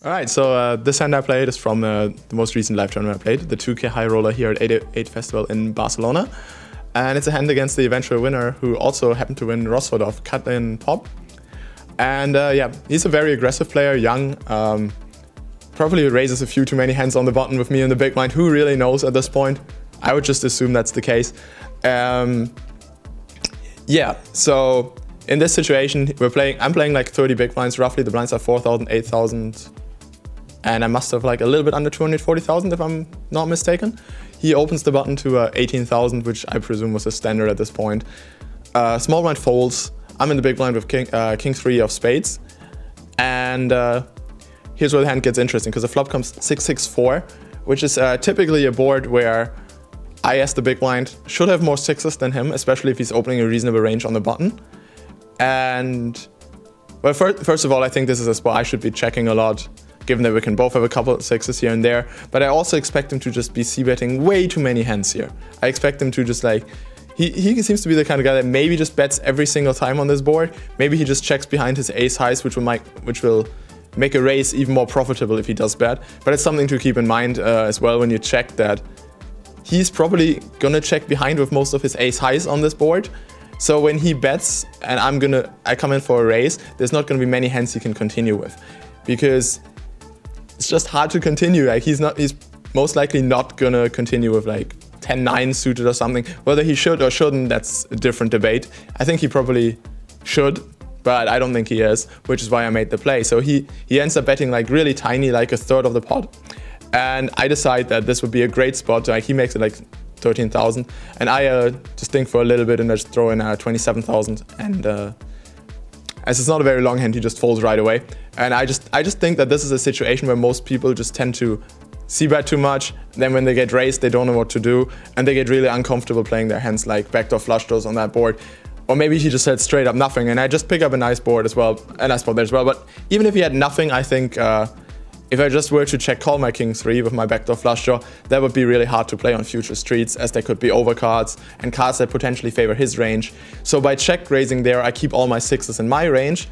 Alright, so this hand I played is from the most recent live tournament I played, the 2K High Roller here at 88 Festival in Barcelona. And it's a hand against the eventual winner, who also happened to win Rosfordov, cut in pop. And yeah, he's a very aggressive player, young. Probably raises a few too many hands on the button with me in the big blind. Who really knows at this point? I would just assume that's the case. Yeah, so in this situation, I'm playing like 30 big blinds roughly. The blinds are 4,000, 8,000. And I must have like a little bit under 240,000 if I'm not mistaken. He opens the button to 18,000, which I presume was a standard at this point. Small blind folds. I'm in the big blind with king 3 of spades. And here's where the hand gets interesting, because the flop comes 6-6-4, which is typically a board where I, as the big blind, should have more sixes than him, especially if he's opening a reasonable range on the button. And, well, first of all, I think this is a spot I should be checking a lot, given that we can both have a couple of sixes here and there. But I also expect him to just be c-betting way too many hands here. I expect him to just like, he seems to be the kind of guy that maybe just bets every single time on this board. Maybe he just checks behind his ace highs, which will make a raise even more profitable if he does bet. But it's something to keep in mind as well when you check that he's probably gonna check behind with most of his ace highs on this board. So when he bets and I come in for a raise, there's not gonna be many hands he can continue with, because it's just hard to continue. Like he's most likely not gonna continue with like 10-9 suited or something. Whether he should or shouldn't, that's a different debate. I think he probably should, but I don't think he is, which is why I made the play. So he ends up betting like really tiny, like a third of the pot. And I decide that this would be a great spot. Like he makes it like 13,000, and I just think for a little bit and just throw in 27,000. And as it's not a very long hand, he just folds right away. And I just think that this is a situation where most people just tend to c-bet too much. Then when they get raised, they don't know what to do, and they get really uncomfortable playing their hands like backdoor flush draws on that board. Or maybe he just said straight up nothing, and I just pick up a nice board as well, a nice spot there as well. But even if he had nothing, I think if I just were to check call my king 3 with my backdoor flush draw, that would be really hard to play on future streets, as there could be overcards and cards that potentially favor his range. So by check raising there, I keep all my sixes in my range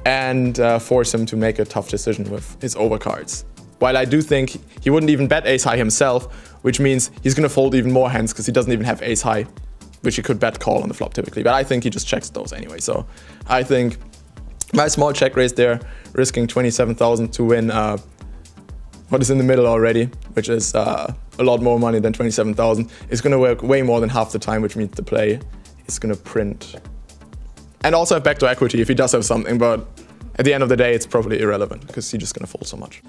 and force him to make a tough decision with his overcards. While I do think he wouldn't even bet ace high himself, which means he's going to fold even more hands because he doesn't even have ace high, which he could bet call on the flop typically. But I think he just checks those anyway. So I think my small check raise there, risking 27,000 to win what is in the middle already, which is a lot more money than 27,000, is going to work way more than half the time, which means the play is going to print. And also have backdoor equity if he does have something, but at the end of the day, it's probably irrelevant because he's just going to fold so much.